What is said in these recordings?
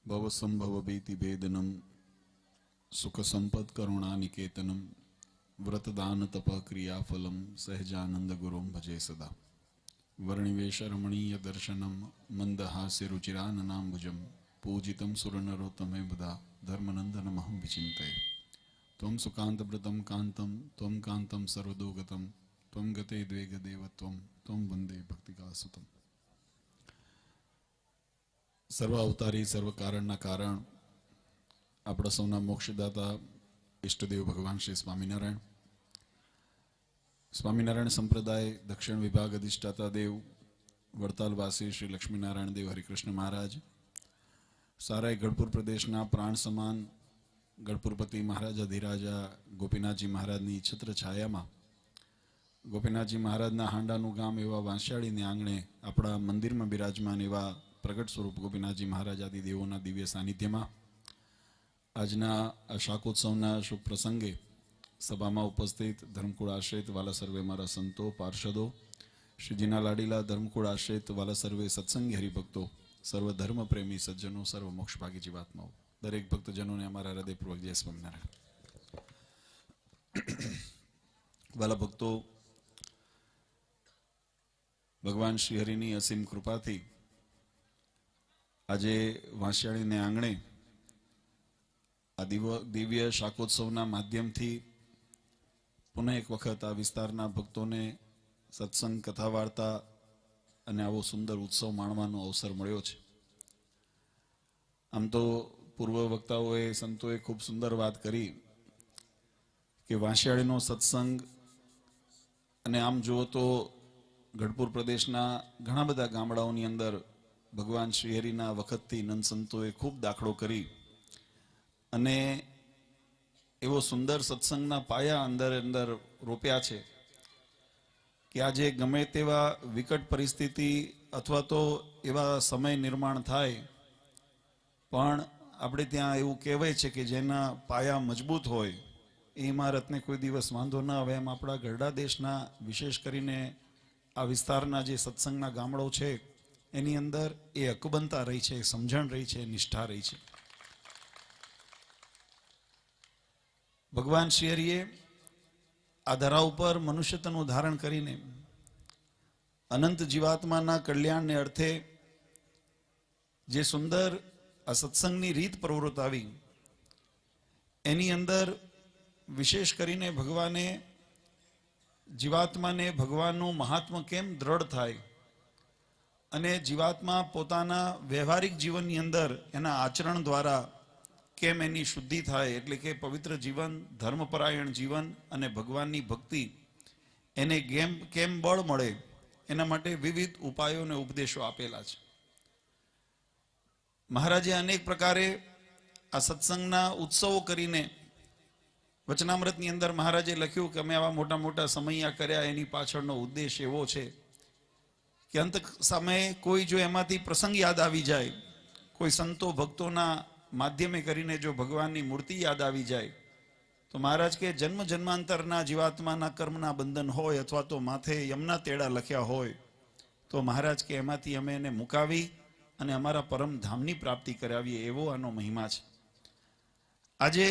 भवसंभव भीति भेदनम सुख संपद करुणा निकेतनम व्रतदान तप क्रियाफलम सहजानंद गुरुम भजे सदा वर्णिवेश रमणीय दर्शनम मंदहास्य रुचिराननाम्बुजम पूजितम सुरनरोत्तमे बदा धर्मनंदनमहं विचिन्तये त्वं सुकान्तव्रतं कान्तं त्वं कान्तं सर्वदोगतं त्वं गते द्वेगदेवत्वं त्वं वन्दे भक्तिकासुतं। सर्व अवतारी सर्व कारणना कारण આપણા સૌના મોક્ષદાતા ઈષ્ટદેવ ભગવાન શ્રી સ્વામિનારાયણ, સ્વામિનારાયણ સંપ્રદાય દક્ષિણ વિભાગ અધિષ્ઠાતા દેવ વડતાલવાસી શ્રી લક્ષ્મીનારાયણ દેવ હરિકૃષ્ણ મહારાજ, સારાય ગઢપુર પ્રદેશના પ્રાણ સમાન ગઢપુરપતિ મહારાજા ધીરાજા ગોપીનાથજી મહારાજની છત્ર છાયામાં ગોપીનાથજી મહારાજના હાંડાનું ગામ એવા વાંસિયાળીને આંગણે આપણા મંદિરમાં બિરાજમાન એવા પ્રગટ સ્વરૂપ ગોપીનાથજી મહારાજ આદિ દેવોના દિવ્ય સાનિધ્યમાં આજના આ શાકોત્સવના શુભ પ્રસંગે સભામાં ઉપસ્થિત ધર્મકુળ આશ્રિત વાલા સર્વે મારા સંતો પાર્ષદો, શ્રીજીના લાડીલા ધર્મકુળ આશ્રિત વાલા સર્વે સત્સંગી હરિભક્તો, સર્વ ધર્મ પ્રેમી સજ્જનો, સર્વ મોક્ષભાગી જીવાત્માઓ, દરેક ભક્તજનોને અમારા હૃદયપૂર્વક જય સ્વામિનારાયણ. વાલા ભક્તો, ભગવાન શ્રી હરિની અસીમ કૃપાથી આજે વાંસિયાળીને આંગણે આ દિવ્ય શાકોત્સવના માધ્યમથી પુનઃ એક વખત આ વિસ્તારના ભક્તોને સત્સંગ, કથા વાર્તા અને આવો સુંદર ઉત્સવ માણવાનો અવસર મળ્યો છે. આમ તો પૂર્વ વક્તાઓએ, સંતોએ ખૂબ સુંદર વાત કરી કે વાંસિયાળીનો સત્સંગ, અને આમ જુઓ તો ગઢપુર પ્રદેશના ઘણા બધા ગામડાઓની અંદર ભગવાન શ્રીહરિના વખતથી નંદ સંતોએ ખૂબ દાખલો કરી અને એવો સુંદર સત્સંગના પાયા અંદર રોપ્યા છે કે આજે ગમે તેવા વિકટ પરિસ્થિતિ અથવા તો એવા સમય નિર્માણ થાય પણ આપણે ત્યાં એવું કહેવાય છે કે જેના પાયા મજબૂત હોય એ ઇમારતને કોઈ દિવસ વાંધો ન આવે. એમ આપણા ગરડા દેશના વિશેષ કરીને આ વિસ્તારના જે સત્સંગના ગામડો છે એની અંદર એ અકબંધતા રહી છે, સમજણ રહી છે, નિષ્ઠા રહી છે. ભગવાન શ્રી હરિએ આ ધરા ઉપર મનુષ્યત્વનું ધારણ કરીને અનંત જીવાત્માના કલ્યાણને અર્થે જે સુંદર આ સત્સંગની રીત પ્રવૃત્તાવી એની અંદર વિશેષ કરીને ભગવાને જીવાત્માને ભગવાનનું મહાત્મ્ય કેમ દ્રઢ થાય અને જીવાત્મા પોતાના વ્યવહારિક જીવનની અંદર એના આચરણ દ્વારા કેમ એની શુદ્ધિ થાય, એટલે કે પવિત્ર જીવન, ધર્મપરાયણ જીવન અને ભગવાનની ભક્તિ એને કેમ બળ મળે એના માટે વિવિધ ઉપાયો અને ઉપદેશો આપેલા છે. મહારાજે અનેક પ્રકારે આ સત્સંગના ઉત્સવો કરીને વચનામૃતની અંદર મહારાજે લખ્યું કે અમે આવા મોટા મોટા સમયા કર્યા, એની પાછળનો ઉદ્દેશ એવો છે કે અંત સમયે કોઈ જો એમાંથી પ્રસંગ યાદ આવી જાય, કોઈ સંતો ભક્તોના માધ્યમે કરીને જો ભગવાનની મૂર્તિ યાદ આવી જાય તો મહારાજ કે જન્મ જન્માંતરના જીવાત્માના કર્મના બંધન હોય અથવા તો માથે યમના તેડા લખ્યા હોય તો મહારાજ કે એમાંથી અમે એને મુકાવી અને અમારા પરમ ધામની પ્રાપ્તિ કરાવીએ, એવો આનો મહિમા છે. આજે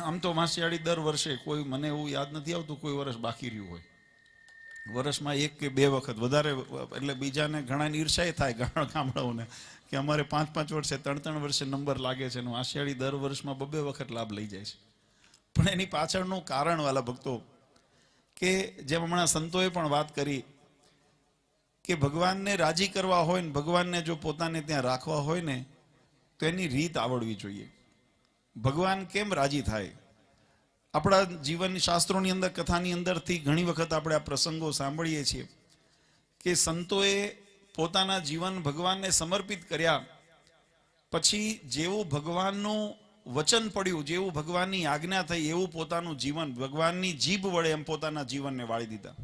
આમ તો વાંસિયાળી દર વર્ષે, કોઈ મને એવું યાદ નથી આવતું કોઈ વર્ષ બાકી રહ્યું હોય, વર્ષમાં 1 કે 2 વખત, વધારે એટલે બીજાને ઘણાને ઈર્ષાય થાય ગામડાઓને કે અમારે 5-5 વર્ષે 3-3 વર્ષે નંબર લાગે છે અને વાંસિયાળી દર વર્ષમાં 2-2 વખત લાભ લઈ જાય છે. પણ એની પાછળનું કારણ વાલા ભક્તો કે જેમ હમણાં સંતોએ પણ વાત કરી કે ભગવાનને રાજી કરવા હોય ને ભગવાનને જો પોતાને ત્યાં રાખવા હોય ને તો એની રીત આવડવી જોઈએ. ભગવાન કેમ રાજી થાય? આપણા જીવન શાસ્ત્રોની અંદર, કથાની અંદરથી ઘણી વખત આપણે આ પ્રસંગો સાંભળીએ છીએ કે સંતોએ પોતાના જીવન ભગવાનને સમર્પિત કર્યા પછી જેવું ભગવાનનું વચન પડ્યું, જેવું ભગવાનની આજ્ઞા થઈ એવું પોતાનું જીવન ભગવાનની જીભ વડે એમ પોતાના જીવનને વાળી દીધા.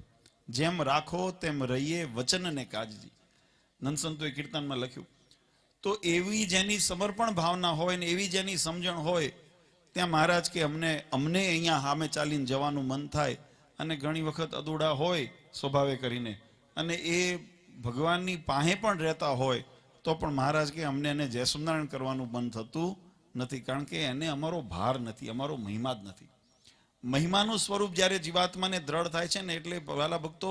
જેમ રાખો તેમ રહીએ વચનને કાજજી, નંદ સંતોએ કીર્તનમાં લખ્યું. તો એવી જેની સમર્પણ ભાવના હોય ને એવી જેની સમજણ હોય ત્યાં મહારાજ કે અમને અહીંયા સામે ચાલીને જવાનું મન થાય અને ઘણી વખત અદોડા હોય સ્વભાવે કરીને અને એ ભગવાનની પાસે પણ રહેતા હોય તો પણ મહારાજ કે અમને એને જય સ્વામિનારાયણ કરવાનું મન થતું નથી, કારણ કે એને અમારો ભાર નથી, અમારો મહિમા જ નથી. મહિમાનું સ્વરૂપ જ્યારે જીવાત્માને દ્રઢ થાય છે ને, એટલે વાલા ભક્તો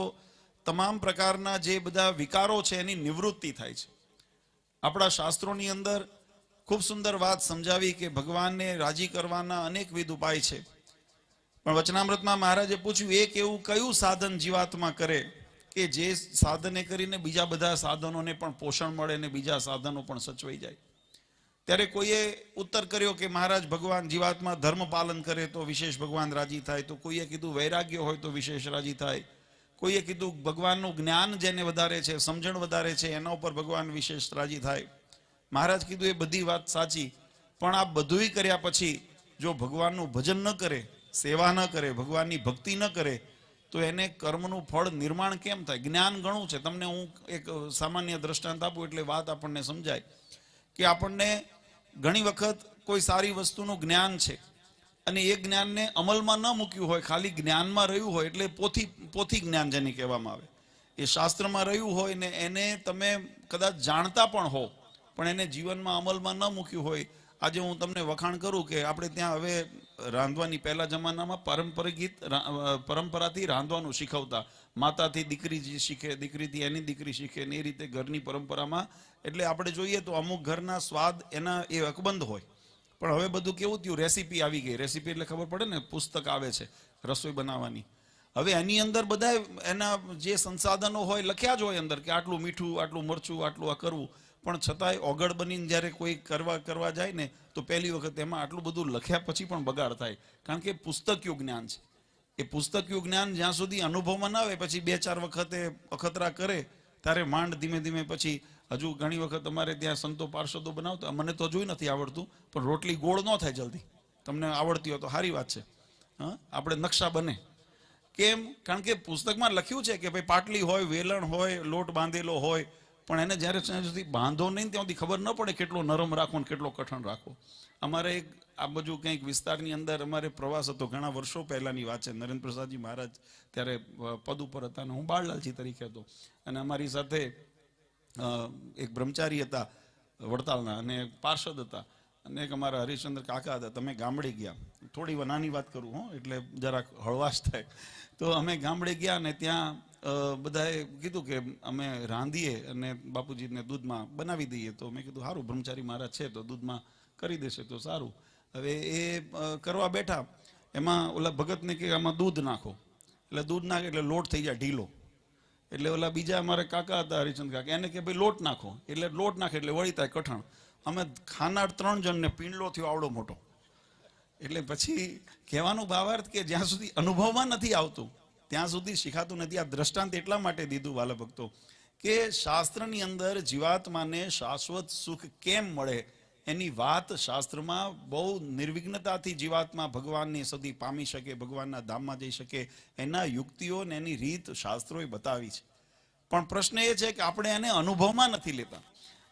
તમામ પ્રકારના જે બધા વિકારો છે એની નિવૃત્તિ થાય છે. આપણા શાસ્ત્રોની અંદર ખૂબ સુંદર વાત સમજાવી કે ભગવાનને રાજી કરવાના અનેકવિધ ઉપાય છે. પણ વચનામૃતમાં મહારાજે પૂછ્યું, એક એવું કયું સાધન જીવાત્મા કરે કે જે સાધને કરીને બીજા બધા સાધનોને પણ પોષણ મળે ને બીજા સાધનો પણ સચવાઈ જાય. ત્યારે કોઈએ ઉત્તર કર્યો કે મહારાજ, ભગવાન જીવાત્મા ધર્મ પાલન કરે તો વિશેષ ભગવાન રાજી થાય. તો કોઈએ કીધું વૈરાગ્ય હોય તો વિશેષ રાજી થાય. કોઈએ કીધું ભગવાનનું જ્ઞાન જેને વધારે છે, સમજણ વધારે છે, એના ઉપર ભગવાન વિશેષ રાજી થાય. મહારાજ કીધું એ બધી વાત સાચી, પણ આ બધુંય કર્યા પછી જો ભગવાનનું ભજન ન કરે, સેવા ન કરે, ભગવાનની ભક્તિ ન કરે, તો એને કર્મનું ફળ નિર્માણ કેમ થાય? જ્ઞાન ઘણું છે. તમને હું એક સામાન્ય દ્રષ્ટાંત આપું એટલે વાત આપણને સમજાય કે આપણને ઘણી વખત કોઈ સારી વસ્તુનું જ્ઞાન છે અને એ જ્ઞાનને અમલમાં ન મૂક્યું હોય, ખાલી જ્ઞાનમાં રહ્યું હોય, એટલે પોથી જ્ઞાન જેને કહેવામાં આવે, એ શાસ્ત્રમાં રહ્યું હોય ને એને તમે કદાચ જાણતા પણ હો, પણ એને જીવનમાં અમલમાં ન મૂક્યું હોય. આજે હું તમને વખાણ કરું કે આપણે ત્યાં હવે રાંધવાની, પહેલા જમાનામાં પરંપરાથી રાંધવાનું શીખવતા. માતાથી દીકરી શીખે, દીકરીથી એની દીકરી શીખે ને એ રીતે ઘરની પરંપરામાં. એટલે આપણે જોઈએ તો અમુક ઘરના સ્વાદ એના એ અકબંધ હોય. પણ હવે બધું કેવું થયું, રેસીપી આવી ગઈ. રેસીપી એટલે ખબર પડે ને, પુસ્તક આવે છે રસોઈ બનાવવાની. હવે એની અંદર બધા એના જે સંસાધનો હોય લખ્યા જ હોય અંદર, કે આટલું મીઠું, આટલું મરચું, આટલું આ કરવું. પણ છતાંય ઓગળ બનીને જ્યારે કોઈ કરવા જાય ને, તો પહેલી વખત એમાં આટલું બધું લખ્યા પછી પણ બગાડ થાય. કારણ કે પુસ્તકીય જ્ઞાન છે. એ પુસ્તકીય જ્ઞાન જ્યાં સુધી અનુભવમાં ના આવે, પછી 2-4 વખતે અખતરા કરે ત્યારે માંડ ધીમે ધીમે પછી. હજુ ઘણી વખત અમારે ત્યાં સંતો પાર્ષદો બનાવતા, મને તો જોઈ નથી આવડતું, પણ રોટલી ગોળ ન થાય જલ્દી. તમને આવડતી હોય તો સારી વાત છે. આપણે નકશા બને કેમ? કારણ કે પુસ્તકમાં લખ્યું છે કે ભાઈ પાટલી હોય, વેલણ હોય, લોટ બાંધેલો હોય, પણ એને જ્યારે સુધી બાંધો નહીં ત્યાં સુધી ખબર ન પડે કેટલો નરમ રાખવો ને કેટલો કઠણ રાખવો. અમારે એક આ બાજુ કંઈક વિસ્તારની અંદર અમારે પ્રવાસ હતો, ઘણા વર્ષો પહેલાની વાત છે. નરેન્દ્ર પ્રસાદજી મહારાજ ત્યારે પદ ઉપર હતા અને હું બાળલાલજી તરીકે હતો. અને અમારી સાથે એક બ્રહ્મચારી હતા વડતાલના અને પાર્ષદ હતા, અને એક અમારા હરિશ્ચંદ્ર કાકા હતા. તમે ગામડે ગયા, થોડી નાની વાત કરું હો, એટલે જરાક હળવાશ થાય. તો અમે ગામડે ગયા ને ત્યાં બધાએ કીધું કે અમે રાંધીએ અને બાપુજીને દૂધમાં બનાવી દઈએ. તો મેં કીધું સારું, બ્રહ્મચારી મહારાજ છે તો દૂધમાં કરી દેશે તો સારું. હવે એ કરવા બેઠા, એમાં ઓલા ભગતને કે આમાં દૂધ નાખો, એટલે દૂધ નાખે એટલે લોટ થઈ જાય ઢીલો. એટલે ઓલા બીજા અમારા કાકા હતા હરિચંદ્ર કાકા, એને કે ભાઈ લોટ નાખો, એટલે લોટ નાખે એટલે વળી થાય કઠણ. અમે ખાનાર 3 જણને પીંડલો થયો આવડો મોટો. એટલે પછી કહેવાનો ભાવાર્થ કે જ્યાં સુધી અનુભવમાં નથી આવતું ત્યાં સુધી શીખાતું નથી. આ દ્રષ્ટાંત એટલા માટે દીધું વાલા ભક્તો કે શાસ્ત્રની અંદર જીવાત્માને શાશ્વત સુખ કેમ મળે એની વાત શાસ્ત્રમાં બહુ નિર્વિઘ્નતાથી જીવાત્મા ભગવાનની સુધી પામી શકે, ભગવાનના ધામમાં જઈ શકે, એના યુક્તિઓ ને એની રીત શાસ્ત્રોએ બતાવી છે. પણ પ્રશ્ન એ છે કે આપણે એને અનુભવમાં નથી લેતા.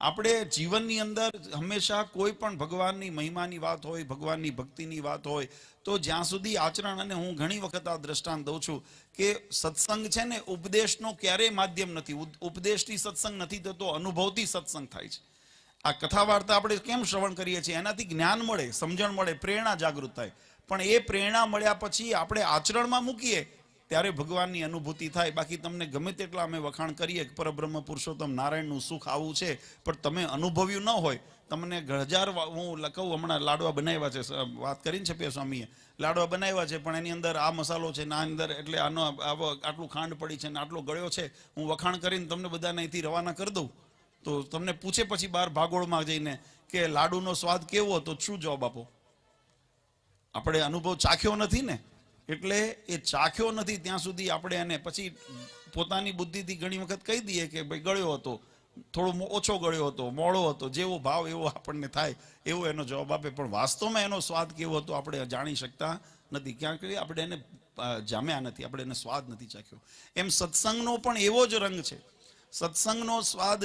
આપણે જીવનની અંદર હંમેશા કોઈ પણ ભગવાનની મહિમાની વાત હોય, ભગવાનની ભક્તિની વાત હોય, તો જ્યાં સુધી આચરણ, અને હું ઘણી વખત આ દ્રષ્ટાંત દઉં છું કે સત્સંગ છે ને ઉપદેશનો ક્યારેય માધ્યમ નથી. ઉપદેશથી સત્સંગ નથી થતો, અનુભવથી સત્સંગ થાય છે. આ કથા વાર્તા આપણે કેમ શ્રવણ કરીએ છીએ? એનાથી જ્ઞાન મળે, સમજણ મળે, પ્રેરણા જાગૃત થાય. પણ એ પ્રેરણા મળ્યા પછી આપણે આચરણમાં મૂકીએ ત્યારે ભગવાનની અનુભૂતિ થાય. બાકી તમને ગમે તેટલા અમે વખાણ કરીએ કે પરબ્રહ્મ પુરુષોત્તમ નારાયણનું સુખ આવું છે, પણ તમે અનુભવ્યું ન હોય, તમને 1000 હું કહું, હમણાં લાડવા બનાવ્યા છે, વાત કરીને છે પે સ્વામીએ, લાડવા બનાવ્યા છે, પણ એની અંદર આ મસાલો છે ને આ અંદર એટલે આનો આટલું ખાંડ પડી છે ને આટલો ગળ્યો છે, હું વખાણ કરીને તમને બધાને અહીંથી રવાના કરી દઉં, તો તમને પૂછે પછી બહાર ભાગોળમાં જઈને કે લાડુનો સ્વાદ કેવો હતો, શું જવાબ આપો? આપણે અનુભવ ચાખ્યો નથી ને, એટલે એ ચાખ્યો નથી ત્યાં સુધી આપણે એને પછી પોતાની બુદ્ધિથી ઘણી વખત કહી દઈએ કે ભાઈ ગળ્યો હતો, થોડો ઓછો ગળ્યો હતો, મોળો હતો, જેવો ભાવ એવો આપણને થાય એવો એનો જવાબ આપે. પણ વાસ્તવમાં એનો સ્વાદ કેવો હતો આપણે જાણી શકતા નથી. ક્યાંક આપણે એને જામ્યા નથી, આપણે એને સ્વાદ નથી ચાખ્યો. એમ સત્સંગનો પણ એવો જ રંગ છે. સત્સંગનો સ્વાદ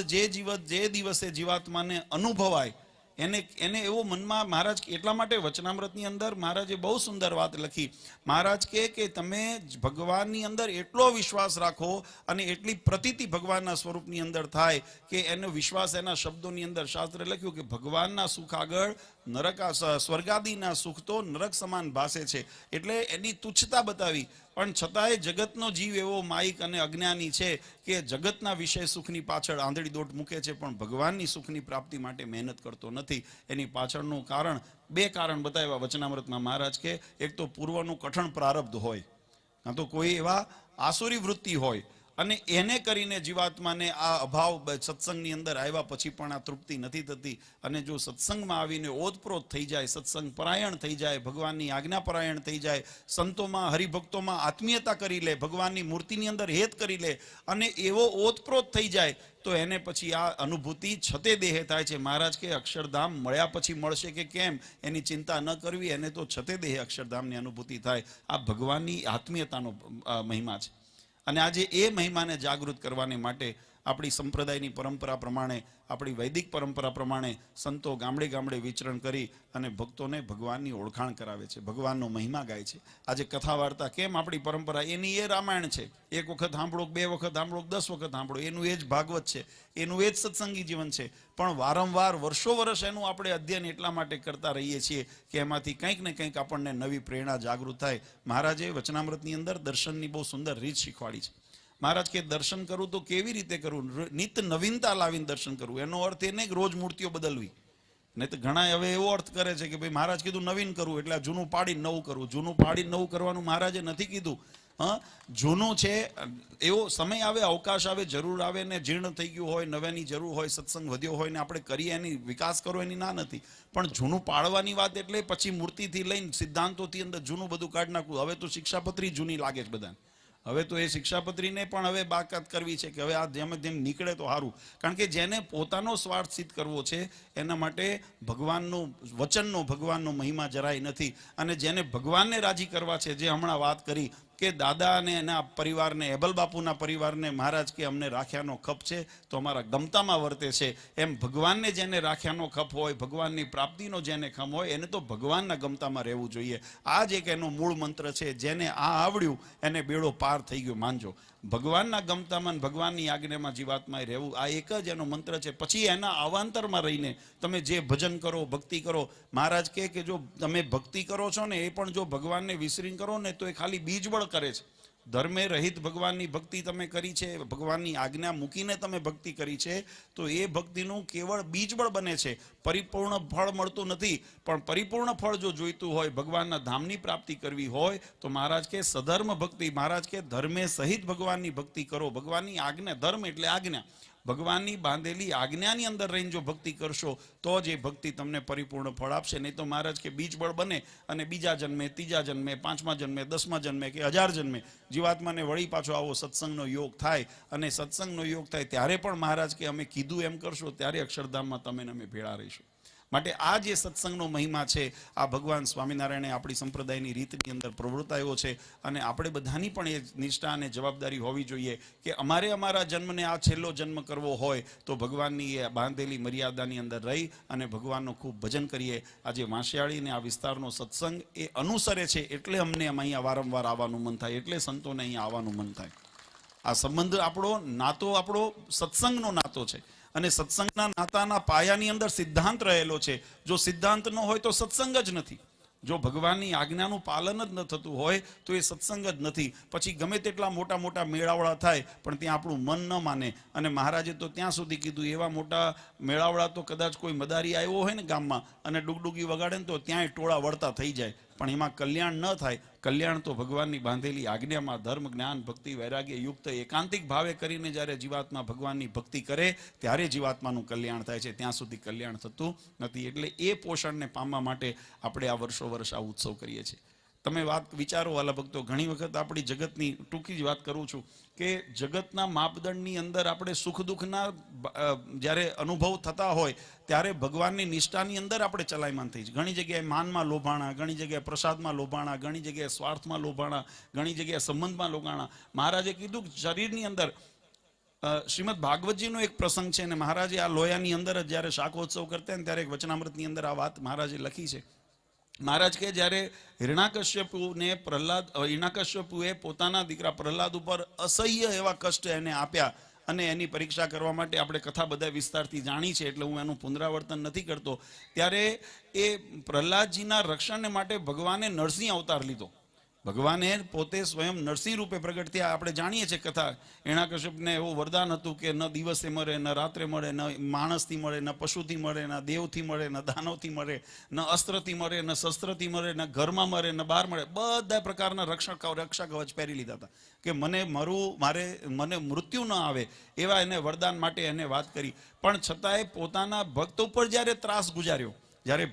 જે દિવસે જીવાત્માને અનુભવાય એને એને એવો મનમાં મહારાજ એટલા માટે વચનામૃતની અંદર મહારાજે બહુ સુંદર વાત લખી. મહારાજ કે તમે ભગવાનની અંદર એટલો વિશ્વાસ રાખો અને એટલી પ્રતીતિ ભગવાનના સ્વરૂપની અંદર થાય કે એનો વિશ્વાસ એના શબ્દોની અંદર શાસ્ત્રે લખ્યું કે ભગવાનના સુખ આગળ નરક સ્વર્ગાદિના સુખ તો નરક સમાન ભાસે છે. એટલે એની તુચ્છતા બતાવી, પણ છતાંય જગતનો જીવ એવો માયિક અને અજ્ઞાની છે કે જગતના વિષય સુખની પાછળ આંધળી દોટ મૂકે છે, પણ ભગવાનની સુખની પ્રાપ્તિ માટે મહેનત કરતો નથી. એની પાછળનું કારણ, બે કારણ બતાવ્યા વચનામૃતમાં મહારાજ કે એક તો પૂર્વનું કઠણ પ્રારબ્ધ હોય, કાં તો કોઈ એવા આસુરી વૃત્તિ હોય, અને એને કરીને જીવાત્માને આ અભાવ સત્સંગની અંદર આવ્યા પછી પણ આ તૃપ્તિ નથી થતી. અને જો સત્સંગમાં આવીને ઓતપ્રોત થઈ જાય, સત્સંગ પરાયણ થઈ જાય, ભગવાનની આજ્ઞા પરાયણ થઈ જાય, સંતોમાં હરિભક્તોમાં આત્મીયતા કરી લે, ભગવાનની મૂર્તિની અંદર હેત કરી લે અને એવો ઓતપ્રોત થઈ જાય તો એને પછી આ અનુભૂતિ છતે દેહે થાય છે. મહારાજ કે અક્ષરધામ મળ્યા પછી મળશે કે કેમ એની ચિંતા ન કરવી, એને તો છતે દેહે અક્ષરધામની અનુભૂતિ થાય. આ ભગવાનની આત્મીયતાનો મહિમા છે. અને આજે એ મહિમાને જાગૃત કરવાને માટે આપણી સંપ્રદાયની પરંપરા પ્રમાણે, આપણી વૈદિક પરંપરા પ્રમાણે સંતો ગામડે ગામડે વિચરણ કરી અને ભક્તોને ભગવાનની ઓળખાણ કરાવે છે, ભગવાનનો મહિમા ગાય છે. આજે કથા વાર્તા કેમ આપણી પરંપરા, એની એ રામાયણ છે. એક વખત સાંભળો, બે વખત સાંભળો, 10 વખત સાંભળો, એનું એ જ ભાગવત છે, એનું એ જ સત્સંગી જીવન છે. પણ વારંવાર વર્ષો વર્ષ એનું આપણે અધ્યયન એટલા માટે કરતા રહીએ છીએ કે એમાંથી કંઈક ને કંઈક આપણને નવી પ્રેરણા જાગૃત થાય. મહારાજે વચનામૃતની અંદર દર્શનની બહુ સુંદર રીત શીખવાડી છે. મહારાજ કે દર્શન કરવું તો કેવી રીતે કરવું, નિત નવીનતા લાવીને દર્શન કરવું. એનો અર્થ એ નહીં કે રોજ મૂર્તિઓ બદલવી. નહીં તો ઘણા હવે એવો અર્થ કરે છે કે ભાઈ મહારાજ કીધું નવીન કરવું એટલે જૂનું પાડીને નવું કરવું. જૂનું પાડીને નવું કરવાનું મહારાજે નથી કીધું. જૂનું છે, એવો સમય આવે, અવકાશ આવે, જરૂર આવે ને જીર્ણ થઈ ગયું હોય, નવેની જરૂર હોય, સત્સંગ વધ્યો હોય ને આપણે કરીએ, એની વિકાસ કરો, એની ના નથી. પણ જૂનું પાડવાની વાત એટલે પછી મૂર્તિથી લઈને સિદ્ધાંતોથી અંદર જૂનું બધું કાઢી નાખવું. હવે તો શિક્ષાપત્રી જૂની લાગે છે બધાને. હવે તો એ શિક્ષાપત્રીને પણ હવે બાકાત કરવી છે કે હવે આ જેમ જેમ નીકળે તો સારું. કારણ કે જેને પોતાનો સ્વાર્થ સિદ્ધ કરવો છે એના માટે ભગવાનનું વચનનો, ભગવાનનો મહિમા જરાય નથી. અને જેને ભગવાનને રાજી કરવા છે, જે હમણાં વાત કરી કે દાદા અને એના પરિવારને, હેબલ બાપુના પરિવારને મહારાજ કે અમને રાખ્યાનો ખપ છે તો અમારા ગમતામાં વર્તે છે, એમ ભગવાનને જેને રાખ્યાનો ખપ હોય, ભગવાનની પ્રાપ્તિનો જેને ખમ હોય, એને તો ભગવાનના ગમતામાં રહેવું જોઈએ. આ જ એક એનો મૂળ મંત્ર છે. જેને આ આવડ્યું એને બેડો પાર થઈ ગયો માનજો. ભગવાનના ગમતામાં, ભગવાનની આજ્ઞામાં જીવાત્માએ રહેવું, આ એક જ એનો મંત્ર છે. પછી એના અવાંતરમાં રહીને તમે જે ભજન કરો, ભક્તિ કરો, મહારાજ કે જો તમે ભક્તિ કરો છો ને એ પણ જો ભગવાનને વિસરીને કરો ને તો એ ખાલી બીજબળ કરે છે. ધર્મે રહિત ભગવાનની ભક્તિ તમે કરી છે, ભગવાનની આજ્ઞા મૂકીને તમે ભક્તિ કરી છે, તો એ ભક્તિનું કેવળ બીજબળ બને છે, પરિપૂર્ણ ફળ મળતું નથી. પણ પરિપૂર્ણ ફળ જો જોઈતું હોય, ભગવાનના ધામની પ્રાપ્તિ કરવી હોય તો મહારાજ કે સધર્મ ભક્તિ, મહારાજ કે ધર્મે સહિત ભગવાનની ભક્તિ કરો. ભગવાનની આજ્ઞા, ધર્મ એટલે આજ્ઞા, ભગવાનની બાંધેલી આજ્ઞાની અંદર રહીને જો ભક્તિ કરશો તો જ એ ભક્તિ તમને પરિપૂર્ણ ફળ આપશે. નહીં તો મહારાજ કે બીજબળ બને અને બીજા જન્મે, ત્રીજા જન્મે, 5મા જન્મે, 10મા જન્મે કે 1000 જન્મે જીવાત્માને વળી પાછો આવો સત્સંગનો યોગ થાય. અને સત્સંગનો યોગ થાય ત્યારે પણ મહારાજ કે અમે કીધું એમ કરશો ત્યારે અક્ષરધામમાં તમે અમે ભેળા રહીશું. માટે આ જે સત્સંગનો મહિમા છે, આ ભગવાન સ્વામિનારાયણે આપણી સંપ્રદાયની રીતની અંદર પ્રવૃત્તાયો છે. અને આપણે બધાની પણ એ નિષ્ઠા અને જવાબદારી હોવી જોઈએ કે અમારે અમારા જન્મને આ છેલ્લો જન્મ કરવો હોય તો ભગવાનની એ બાંધેલી મર્યાદાની અંદર રહી અને ભગવાનનું ખૂબ ભજન કરીએ. આજે વાંશિયાળીને આ વિસ્તારનો સત્સંગ એ અનુસરે છે એટલે અમને અહીંયા વારંવાર આવવાનું મન થાય, એટલે સંતોને અહીંયા આવવાનું મન થાય. આ સંબંધ આપણો, નાતો આપણો સત્સંગનો નાતો છે. અને સત્સંગના નાતાના પાયાની અંદર સિદ્ધાંત રહેલો છે. જો સિદ્ધાંત ન હોય તો સત્સંગ જ નથી. જો ભગવાનની આજ્ઞાનું પાલન જ ન થતું હોય તો એ સત્સંગ જ નથી. પછી ગમે તેટલા મોટા મોટા મેળાવડા થાય પણ ત્યાં આપણું મન ન માને. અને મહારાજે તો ત્યાં સુધી કીધું, એવા મોટા મેળાવડા તો કદાચ કોઈ મદારી આવ્યો હોય ને ગામમાં અને ડુગડુગી વગાડે ને તો ત્યાંય ટોળા વળતા થઈ જાય, પણ એમાં કલ્યાણ ન થાય. કલ્યાણ તો ભગવાનની બાંધેલી આજ્ઞામાં ધર્મ, જ્ઞાન, ભક્તિ, વૈરાગ્ય યુક્ત એકાંતિક ભાવે કરીને જ્યારે જીવાત્મા ભગવાનની ભક્તિ કરે ત્યારે જીવાત્માનું કલ્યાણ થાય છે. ત્યાં સુધી કલ્યાણ થતું નથી. એટલે એ પોષણને પામવા માટે આપણે આ વર્ષો વર્ષ આ ઉત્સવ કરીએ છીએ. તમે વાત વિચારો વાલા ભક્તો, ઘણી વખત આપણી જગતની, ટૂંકી જ વાત કરું છું કે જગતના માપદંડની અંદર આપણે સુખ દુઃખના જ્યારે અનુભવ થતા હોય ત્યારે ભગવાનની નિષ્ઠાની અંદર આપણે ચલાયમાન થઈ છે. ઘણી જગ્યાએ માનમાં લોભાણા, ઘણી જગ્યાએ પ્રસાદમાં લોભાણા, ઘણી જગ્યાએ સ્વાર્થમાં લોભાણા, ઘણી જગ્યાએ સંબંધમાં લોભાણા. મહારાજે કીધું શરીરની અંદર શ્રીમદ ભાગવતજીનો એક પ્રસંગ છે, અને મહારાજે આ લોયાની અંદર જ જ્યારે શાકોત્સવ કરતા ને ત્યારે એક વચનામૃતની અંદર આ વાત મહારાજે લખી છે. મહારાજ કે જ્યારે હિરણાકશ્યપુએ પોતાના દીકરા પ્રહલાદ ઉપર અસહ્ય એવા કષ્ટ એને આપ્યા, અને એની પરીક્ષા કરવા માટે આપણે કથા બધા વિસ્તારથી જાણી છે, એટલે હું એનું પુનરાવર્તન નથી કરતો. ત્યારે એ પ્રહલાદજીના રક્ષણને માટે ભગવાને નરસિંહ અવતાર લીધો. ભગવાને પોતે સ્વયં નરસિંહ રૂપે પ્રગટ થયા. આપણે જાણીએ છીએ કથા. હિરણાકશ્યપને એવું વરદાન હતું કે ન દિવસે મળે, ન રાત્રે મળે, ન માણસથી મળે, ન પશુથી મળે, ન દેવથી મળે, ન દાનવથી મળે, ન અસ્ત્રથી મળે, ન શસ્ત્રથી મળે, ન ઘરમાં મળે, ન બહાર મળે. બધા પ્રકારના રક્ષા કવચ પહેરી લીધા હતા કે મને મૃત્યુ ન આવે એવા એને વરદાન માટે એને વાત કરી. પણ છતાંય પોતાના ભક્ત ઉપર જ્યારે ત્રાસ ગુજાર્યો, જ્યારે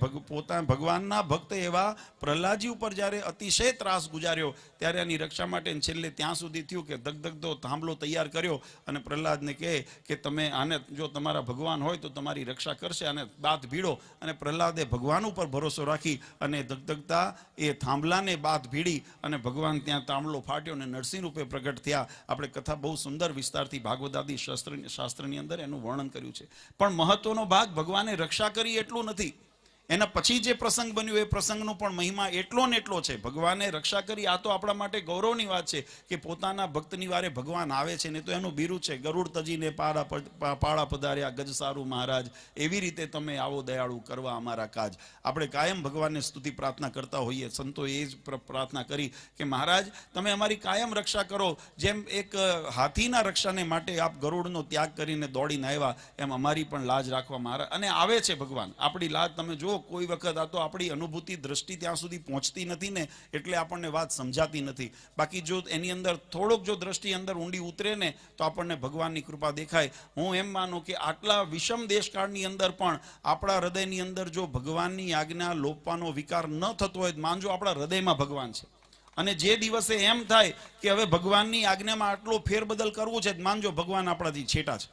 ભગવાનના ભક્ત એવા પ્રહલાદજી ઉપર જ્યારે અતિશય ત્રાસ ગુજાર્યો, ત્યારે એની રક્ષા માટે છેલ્લે ત્યાં સુધી થયું કે ધગધગતો થાંભલો તૈયાર કર્યો અને પ્રહલાદને કહે કે તમે આને, જો તમારા ભગવાન હોય તો તમારી રક્ષા કરશે, અને બાથ ભીડો. અને પ્રહલાદે ભગવાન ઉપર ભરોસો રાખી અને ધગધગતા એ થાંભલાને બાથ ભીડી અને ભગવાન ત્યાં થાંભલો ફાટ્યો અને નરસિંહ રૂપે પ્રગટ થયા. આપણે કથા બહુ સુંદર વિસ્તારથી ભાગવતાદી શાસ્ત્રની અંદર એનું વર્ણન કર્યું છે. પણ મહત્વનો ભાગ ભગવાને રક્ષા કરી એટલું નથી, એના પછી જે પ્રસંગ બન્યો એ પ્રસંગનો પણ મહિમા એટલો ને એટલો છે. ભગવાને રક્ષા કરી, આ તો આપણા માટે ગૌરવની વાત છે કે પોતાના ભક્તની વારે ભગવાન આવે છે. ને તો એનું બિરુદ છે, ગરુડ તજીને પાળા પધાર્યા ગજ સારું મહારાજ, એવી રીતે તમે આવો દયાળુ કરવા અમારા કાજ. આપણે કાયમ ભગવાનને સ્તુતિ પ્રાર્થના કરતા હોઈએ. સંતોએ એ જ પ્રાર્થના કરી કે મહારાજ તમે અમારી કાયમ રક્ષા કરો. જેમ એક હાથીના રક્ષાને માટે આપ ગરુડનો ત્યાગ કરીને દોડીને આવ્યા, એમ અમારી પણ લાજ રાખવા મહારાજ. અને આવે છે ભગવાન, આપણી લાજ તમે જો કોઈ વખત આ તો આપણી અનુભૂતિ દ્રષ્ટિ ત્યાં સુધી પહોંચતી નથી ને, એટલે આપણને વાત સમજાતી નથી. બાકી જો એની અંદર થોડોક જો દ્રષ્ટિ અંદર ઊંડી ઉતરે ને તો આપણને ભગવાનની કૃપા દેખાય. હું એમ માનું કે આટલા વિષમ દેશકાળની અંદર પણ આપણા હૃદયની અંદર જો ભગવાનની આજ્ઞા લોપવાનો વિકાર ન થતો હોય, માનજો આપણા હૃદયમાં ભગવાન છે. અને જે દિવસે એમ થાય કે હવે ભગવાનની આજ્ઞામાં આટલો ફેરબદલ કરવું છે, માનજો ભગવાન આપણાથી છેટા છે.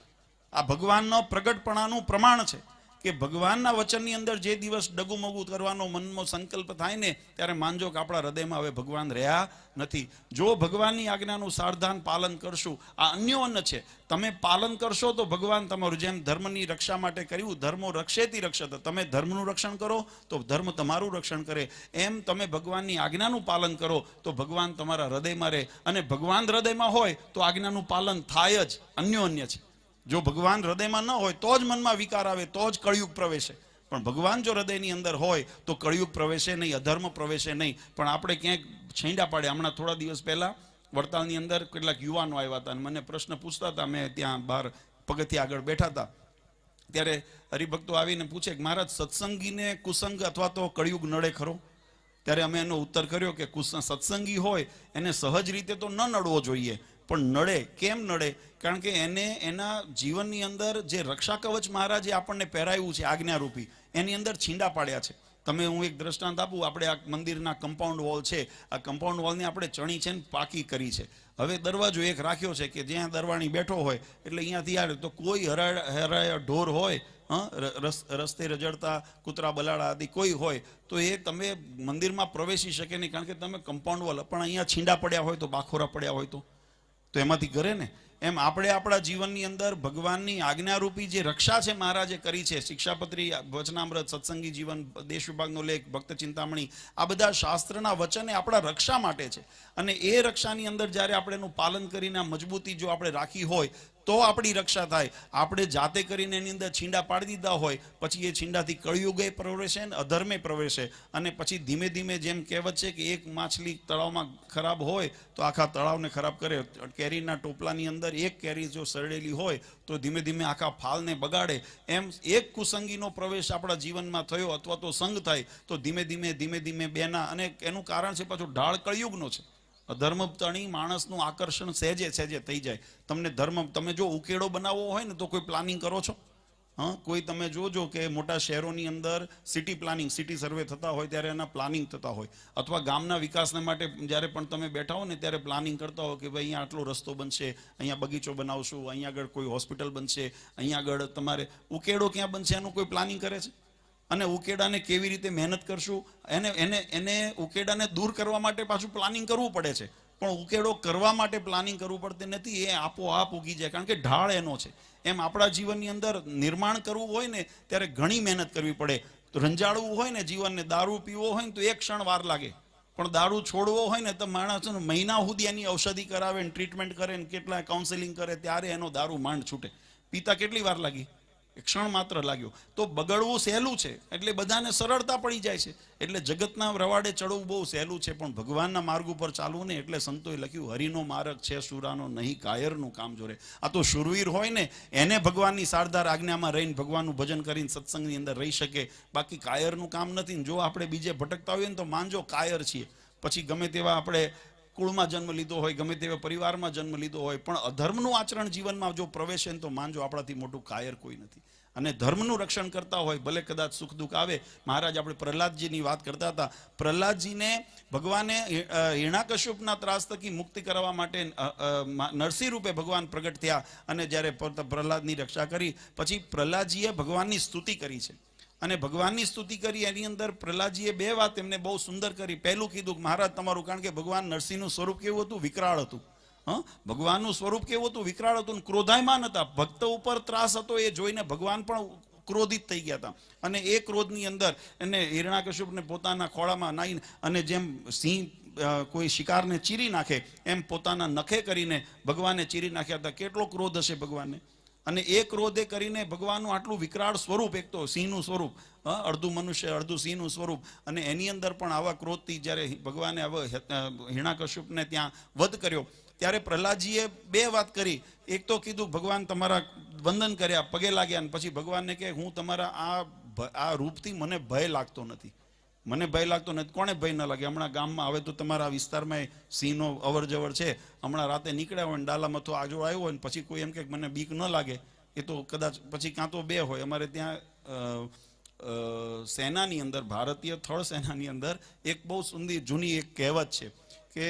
આ ભગવાનનો પ્રગટપણાનું પ્રમાણ છે કે ભગવાનના વચનની અંદર જે દિવસ ડગુમગુ કરવાનો મનમાં સંકલ્પ થાય ને, ત્યારે માનજો કે આપણા હૃદયમાં હવે ભગવાન રહ્યા નથી. જો ભગવાનની આજ્ઞાનું સાવધાન પાલન કરશું, આ અન્યોન્ય છે, તમે પાલન કરશો તો ભગવાન તમારું, જેમ ધર્મની રક્ષા માટે કર્યું, ધર્મો રક્ષેતી રક્ષત, તમે ધર્મનું રક્ષણ કરો તો ધર્મ તમારું રક્ષણ કરે. એમ તમે ભગવાનની આજ્ઞાનું પાલન કરો તો ભગવાન તમારા હૃદયમાં રહે. અને ભગવાન હૃદયમાં હોય તો આજ્ઞાનું પાલન થાય જ. અન્યોન્ય છે. જો ભગવાન હૃદયમાં ન હોય તો જ મનમાં વિકાર આવે, તો જ કળિયુગ પ્રવેશે. પણ ભગવાન જો હૃદયની અંદર હોય તો કળિયુગ પ્રવેશે નહીં, અધર્મ પ્રવેશે નહીં. પણ આપણે ક્યાંક છેંડા પાડ્યા. હમણાં થોડા દિવસ પહેલા વડતાલની અંદર કેટલાક યુવાનો આવ્યા હતા અને મને પ્રશ્ન પૂછતા હતા. મેં ત્યાં બહાર પગથિયા આગળ બેઠા હતા, ત્યારે હરિભક્તો આવીને પૂછે કે મહારાજ સત્સંગીને કુસંગ અથવા તો કળિયુગ નડે ખરો? ત્યારે અમે એનો ઉત્તર કર્યો કે સત્સંગી હોય એને સહજ રીતે તો ન નડવો જોઈએ, પણ નડે. કેમ નડે? કારણ કે એને એના જીવનની અંદર જે રક્ષા કવચ મહારાજે આપણને પહેરાવ્યું છે આજ્ઞારૂપી, એની અંદર છીંડા પાડ્યા છે. તમે, હું એક દ્રષ્ટાંત આપું. આપણે આ મંદિરના કમ્પાઉન્ડ વોલ છે, આ કમ્પાઉન્ડ વોલને આપણે ચણી છે ને પાકી કરી છે. હવે દરવાજો એક રાખ્યો છે કે જ્યાં દરવાણી બેઠો હોય એટલે અહીંયાથી આવે તો કોઈ હરાયા ઢોર હોય, રસ્તે રજડતા કૂતરા બલાડા આદિ કોઈ હોય તો એ તમે મંદિરમાં પ્રવેશી શકે નહીં, કારણ કે તમે કમ્પાઉન્ડ વોલ. પણ અહીંયા છીંડા પડ્યા હોય તો, બાખોરા પડ્યા હોય તો એમાંથી કરે ને. એમ આપણે આપણા જીવનની અંદર ભગવાનની આજ્ઞારૂપી જે રક્ષા છે મહારાજે કરી છે, શિક્ષાપત્રી, વચનામૃત, સત્સંગી જીવન, દેશ વિભાગનો લેખ, ભક્ત ચિંતામણી, આ બધા શાસ્ત્રના વચન એ આપણા રક્ષા માટે છે. અને એ રક્ષાની અંદર જ્યારે આપણે એનું પાલન કરીને આ મજબૂતી જો આપણે રાખી હોય તો આપણી રક્ષા થાય. આપણે જાતે કરીને એની અંદર છીંડા પાડી દીધા હોય, પછી એ છીંડાથી કળિયુગે પ્રવેશે ને અધર્મે પ્રવેશે. અને પછી ધીમે ધીમે, જેમ કહેવત છે કે એક માછલી તળાવમાં ખરાબ હોય તો આખા તળાવને ખરાબ કરે. કેરીના ટોપલાની અંદર એક કેરી જો સરડેલી હોય તો ધીમે ધીમે આખા ફાલને બગાડે. એમ એક કુસંગીનો પ્રવેશ આપણા જીવનમાં થયો અથવા તો સંગ થાય તો ધીમે ધીમે બેના, અને એનું કારણ છે પાછું ઢાળ કળિયુગનો છે. અધર્મ તણી માણસનું આકર્ષણ સહેજે થઈ જાય. તમને ધર્મ, તમે જો ઉકેડો બનાવવો હોય ને તો કોઈ પ્લાનિંગ કરો છો? કોઈ તમે જોજો કે મોટા શહેરોની અંદર સિટી પ્લાનિંગ, સિટી સર્વે થતા હોય ત્યારે એના પ્લાનિંગ થતા હોય, અથવા ગામના વિકાસને માટે જ્યારે પણ તમે બેઠા હો ને ત્યારે પ્લાનિંગ કરતા હો કે ભાઈ અહીંયા આટલો રસ્તો બનશે, અહીંયા બગીચો બનાવશું, અહીંયા આગળ કોઈ હોસ્પિટલ બનશે, અહીંયા આગળ તમારે ઉકેડો ક્યાં બનશે એનું કોઈ પ્લાનિંગ કરે છે? અને ઉકેડાને કેવી રીતે મહેનત કરશું, એને ઉકેડાને દૂર કરવા માટે પાછું પ્લાનિંગ કરવું પડે છે. પણ ઉકેડો કરવા માટે પ્લાનિંગ કરવું પડતું નથી, એ આપોઆપ ઉગી જાય, કારણ કે ઢાળ એનો છે. એમ આપણા જીવનની અંદર નિર્માણ કરવું હોય ને ત્યારે ઘણી મહેનત કરવી પડે. તો રંજાડવું હોય ને જીવનને, દારૂ પીવો હોય ને તો એક ક્ષણ વાર લાગે, પણ દારૂ છોડવો હોય ને તો માણસ મહિના સુધી એની ઔષધિ કરાવે ને ટ્રીટમેન્ટ કરે ને કેટલા કાઉન્સેલિંગ કરે ત્યારે એનો દારૂ માંડ છૂટે. પીતા કેટલી વાર લાગી? એક ક્ષણ માત્ર લાગ્યો. તો બગડવું સહેલું છે એટલે બધાને સરળતા પડી જાય છે. એટલે જગતના રવાડે ચડવું બહુ સહેલું છે, પણ ભગવાનના માર્ગ ઉપર ચાલવું ને એટલે સંતોએ લખ્યું, હરિનો માર્ગ છે સુરાનો, નહીં કાયરનું કામ જોરે. આ તો શુરવીર હોય ને એને ભગવાનની સારદાર આજ્ઞામાં રહીને ભગવાનનું ભજન કરીને સત્સંગની અંદર રહી શકે, બાકી કાયરનું કામ નથી. જો આપણે બીજે ભટકતા હોઈએ ને તો માનજો કાયર છીએ. પછી ગમે તેવા આપણે કુળમાં જન્મ લીધો હોય, ગમે તેવા પરિવારમાં જન્મ લીધો હોય, પણ અધર્મનું આચરણ જીવનમાં જો પ્રવેશે તો માનજો આપણાથી મોટું કાયર કોઈ નથી. અને ધર્મનું રક્ષણ કરતા હોય, ભલે કદાચ સુખ દુઃખ આવે. મહારાજ આપણે પ્રહલાદજીની વાત કરતા હતા. પ્રહલાદજીને ભગવાને હિરણ્યકશ્યપના ત્રાસ થકી મુક્તિ કરવા માટે નરસિંહ રૂપે ભગવાન પ્રગટ થયા, અને જ્યારે પ્રહલાદની રક્ષા કરી પછી પ્રહલાદજીએ ભગવાનની સ્તુતિ કરી છે. અને ભગવાનની સ્તુતિ કરી એની અંદર પ્રહલાદજીએ બે વાત એમને બહુ સુંદર કરી. પહેલું કીધું કે મહારાજ તમારું, કારણ કે ભગવાન નરસિંહનું સ્વરૂપ કેવું હતું? વિકરાળ હતું. ભગવાનનું સ્વરૂપ કેવું હતું? વિકરાળ હતું, ક્રોધાયમાન હતા. ભક્ત ઉપર ત્રાસ હતો એ જોઈને ભગવાન પણ ક્રોધિત થઈ ગયા હતા. અને એ ક્રોધની અંદર એને હિરણ્યકશ્યપને પોતાના ખોળામાં નાઈને, અને જેમ સિંહ કોઈ શિકારને ચીરી નાખે એમ પોતાના નખે કરીને ભગવાને ચીરી નાખ્યા હતા. કેટલો ક્રોધ હશે ભગવાનને! અને એ ક્રોધે કરીને ભગવાનનું આટલું વિકરાળ સ્વરૂપ, એક તો સિંહનું સ્વરૂપ, અડધું મનુષ્ય અડધું સિંહનું સ્વરૂપ, અને એની અંદર પણ આવા ક્રોધથી જ્યારે ભગવાને હિરણ્યકશ્યપને ત્યાં વધ કર્યો ત્યારે પ્રહલાદજીએ બે વાત કરી. એક તો કીધું ભગવાન તમારા વંદન કર્યા, પગે લાગ્યા, અને પછી ભગવાનને કહે હું તમારા આ રૂપથી મને ભય લાગતો નથી, મને ભય લાગતો નથી. કોને ભય ન લાગે? હમણાં ગામમાં હવે તો તમારા વિસ્તારમાં સિંહનો અવર જવર છે. હમણાં રાતે નીકળ્યા હોય ને ડાલામાં તો આજો આવ્યો હોય ને પછી કોઈ એમ કે મને બીક ન લાગે, એ તો કદાચ પછી કાં તો બે હોય. અમારે ત્યાં સેનાની અંદર, ભારતીય થળ સેનાની અંદર એક બહુ સુંદર જૂની એક કહેવત છે કે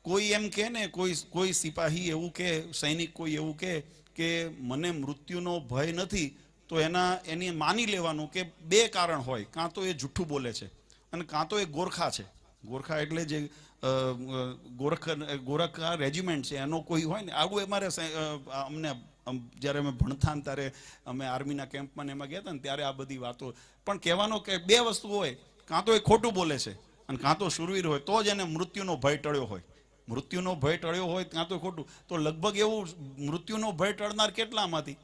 કોઈ એમ કે ને, કોઈ સિપાહી એવું કે, સૈનિક કોઈ એવું કે મને મૃત્યુનો ભય નથી, તો એની માની લેવાનું કે બે કારણ હોય. કાં તો એ જુઠ્ઠું બોલે છે, અને કાં તો એ ગોરખા છે. ગોરખા એટલે જે ગોરખા રેજિમેન્ટ છે એનો કોઈ હોય ને. આવું અમારે અમને જ્યારે અમે ભણતા ને ત્યારે અમે આર્મીના કેમ્પમાં એમાં ગયા હતા ને ત્યારે આ બધી વાતો. પણ કહેવાનો કે બે વસ્તુ હોય, કાં તો એ ખોટું બોલે છે અને કાં તો શુરવીર હોય, તો જ એને મૃત્યુનો ભય ટળ્યો હોય. મૃત્યુનો ભય ટળ્યો હોય કાં તો ખોટું. તો લગભગ એવું મૃત્યુનો ભય ટળનાર કેટલામાંથી?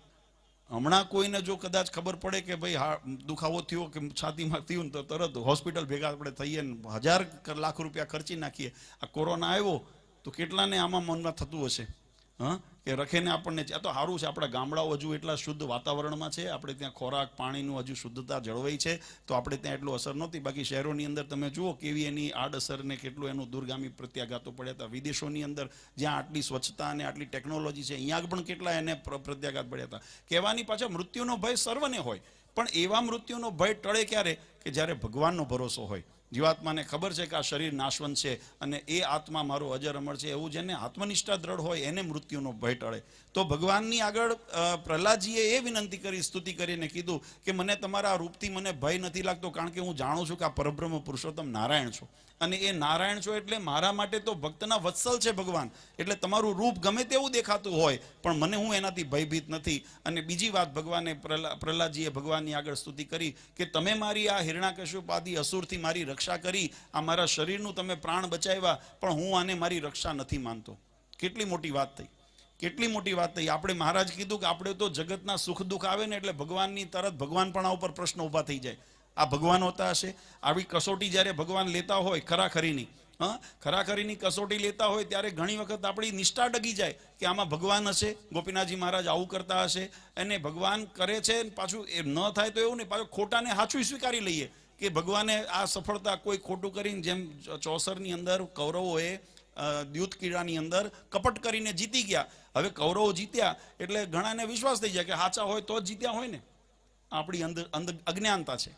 હમણાં કોઈને જો કદાચ ખબર પડે કે ભાઈ દુખાવો થયો કે છાતીમાં થયું ને તો તરત હોસ્પિટલ ભેગા આપણે થઈએ ને 1000 લાખ રૂપિયા ખર્ચી નાખીએ. આ કોરોના આવ્યો તો કેટલાને આમાં મનમાં થતું હશે કે રખેને આપણને. આ તો સારું છે આપણા ગામડાઓ હજુ એટલા શુદ્ધ વાતાવરણમાં છે, આપણે ત્યાં ખોરાક પાણીનું હજુ શુદ્ધતા જળવાઈ છે, તો આપણે ત્યાં એટલું અસર નહોતી. બાકી શહેરોની અંદર તમે જુઓ કેવી એની આડઅસર ને કેટલું એનું દૂરગામી પ્રત્યાઘાતો પડ્યા હતા. વિદેશોની અંદર જ્યાં આટલી સ્વચ્છતા અને આટલી ટેકનોલોજી છે, અહીંયા પણ કેટલા એને પ્રત્યાઘાત પડ્યા હતા. કહેવાની પાછળ મૃત્યુનો ભય સર્વને હોય, પણ એવા મૃત્યુનો ભય ટળે ક્યારે? કે જ્યારે ભગવાનનો ભરોસો હોય. જીવાત્માને ખબર છે કે આ શરીર નાશવંત છે અને એ આત્મા મારો અજર અમર છે, એવું જેને આત્મનિષ્ઠા દ્રઢ હોય એને મૃત્યુનો ભય ટળે. તો ભગવાનની આગળ પ્રહલાદજીએ એ વિનંતી કરી, સ્તુતિ કરીને કીધું કે મને તમારા રૂપથી મને ભય નથી લાગતો, કારણ કે હું જાણું છું કે આ પરબ્રહ્મ પુરુષોત્તમ નારાયણ છો, અને એ નારાયણ છો એટલે મારા માટે તો ભક્તના વત્સલ છે ભગવાન. એટલે તમારું રૂપ ગમે તેવું દેખાતું હોય પણ મને હું એનાથી ભયભીત નથી. અને બીજી વાત, ભગવાને પ્રહલાદજીએ ભગવાનની આગળ સ્તુતિ કરી કે તમે મારી આ હિરણ્યકશ્યપ આદિ અસુરથી મારી રક્ષા કરી, આ મારા શરીરનું તમે પ્રાણ બચાવ્યા, પણ હું આને મારી રક્ષા નથી માનતો. કેટલી મોટી વાત થઈ, કેટલી મોટી વાત થઈ. આપણે મહારાજ કીધું કે આપણે તો જગતના સુખ દુઃખ આવે ને એટલે ભગવાનની તરત ભગવાનપણા ઉપર પ્રશ્ન ઊભા થઈ જાય. આ ભગવાન હોતા હશે? આવી કસોટી જ્યારે ભગવાન લેતા હોય ખરાખરીની, ખરાખરીની કસોટી લેતા હોય ત્યારે ઘણી વખત આપણી નિષ્ઠા ડગી જાય કે આમાં ભગવાન હશે. ગોપીનાથજી મહારાજ આવું કરતા હશે, અને ભગવાન કરે છે પાછું એ ન થાય તો એવું નહીં, પાછું ખોટાને સાચું સ્વીકારી લઈએ કે ભગવાને આ સફળતા કોઈ ખોટું કરીને, જેમ 64ની અંદર કૌરવોએ દ્યુત કીડાની અંદર કપટ કરીને જીતી ગયા. હવે કૌરવો જીત્યા એટલે ઘણાને વિશ્વાસ થઈ જાય કે સાચા હોય તો જ જીત્યા હોય ને. આપણી અંદર અજ્ઞાનતા છે,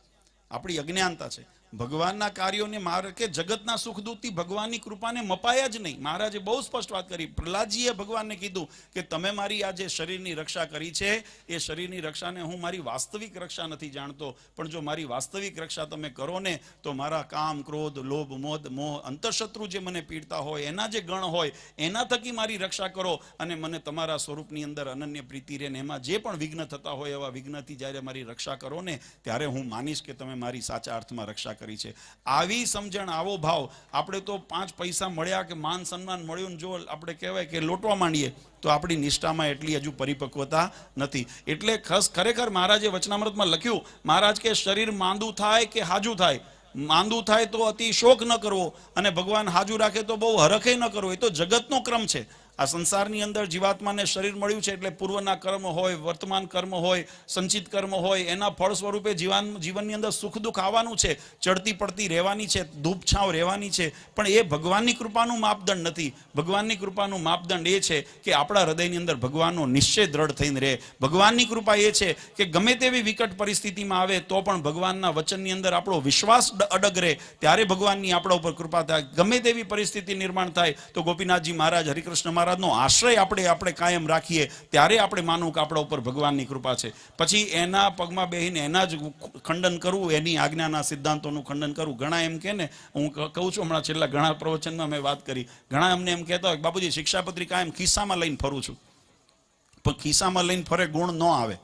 આપણી અજ્ઞાનતા છે. ભગવાનના કાર્યોને મારે કે જગતના સુખદૂતથી ભગવાનની કૃપાને મપાયા જ નહીં. મહારાજે બહુ સ્પષ્ટ વાત કરી. પ્રહલાદજીએ ભગવાનને કીધું કે તમે મારી આ જે શરીરની રક્ષા કરી છે એ શરીરની રક્ષાને હું મારી વાસ્તવિક રક્ષા નથી જાણતો, પણ જો મારી વાસ્તવિક રક્ષા તમે કરો ને તો મારા કામ, ક્રોધ, લોભ, મોદ, મોહ, અંતરશત્રુ જે મને પીડતા હોય, એના જે ગણ હોય, એના થકી મારી રક્ષા કરો અને મને તમારા સ્વરૂપની અંદર અનન્ય પ્રીતિ રહે ને એમાં જે પણ વિઘ્ન થતા હોય એવા વિઘ્નથી જ્યારે મારી રક્ષા કરો ને ત્યારે હું માનીશ કે તમે મારી સાચા અર્થમાં રક્ષા કરી છે. આવી સમજણ, આવો ભાવ. આપણે તો 5 પૈસા મળ્યા કે માન સન્માન મળ્યું ને જો આપણે કહેવાય કે લોટવા માંડીએ તો આપણી નિષ્ઠામાં એટલી હજુ પરિપક્વતા નથી. એટલે ખરેખર મહારાજે વચનામૃતમાં લખ્યું, મહારાજ કે શરીર માંદું થાય કે હાજુ થાય, માંદું થાય તો અતિ શોક ન કરવો અને ભગવાન હાજુ રાખે તો બહુ હરખે ન કરવો. એ તો જગતનો ક્રમ છે. આ સંસારની અંદર જીવાત્માને શરીર મળ્યું છે એટલે પૂર્વના કર્મ હોય, વર્તમાન કર્મ હોય, સંચિત કર્મ હોય, એના ફળ સ્વરૂપે જીવનની અંદર સુખ દુઃખ આવવાનું છે, ચડતી પડતી રહેવાની છે, ધૂપ છાંવ રહેવાની છે. પણ એ ભગવાનની કૃપાનું માપદંડ નથી. ભગવાનની કૃપાનું માપદંડ એ છે કે આપણા હૃદયની અંદર ભગવાનનો નિશ્ચય દ્રઢ થઈને રહે. ભગવાનની કૃપા એ છે કે ગમે તેવી વિકટ પરિસ્થિતિમાં આવે તો પણ ભગવાનના વચનની અંદર આપણો વિશ્વાસ અડગ રહે, ત્યારે ભગવાનની આપણા ઉપર કૃપા થાય. ગમે તેવી પરિસ્થિતિ નિર્માણ થાય તો ગોપીનાથજી મહારાજ, હરિકૃષ્ણ મહારાજનો આશ્રય આપણે કાયમ રાખીએ, ત્યારે આપણે માનવું કે આપણા ઉપર ભગવાનની કૃપા છે. પછી એના પગમાં બેહીને એના જ ખંડન કરવું, એની આજ્ઞાના સિદ્ધાંતોનું ખંડન કરવું. ઘણા એમ કે ને, હું કહું છું, હમણાં છેલ્લા ઘણા પ્રવચનમાં મેં વાત કરી, ઘણા અમને એમ કહેતા હોય કે બાપુજી શિક્ષાપત્રી કાયમ ખિસ્સામાં લઈને ફરું છું. પણ ખિસ્સામાં લઈને ફરે ગુણ ન આવે.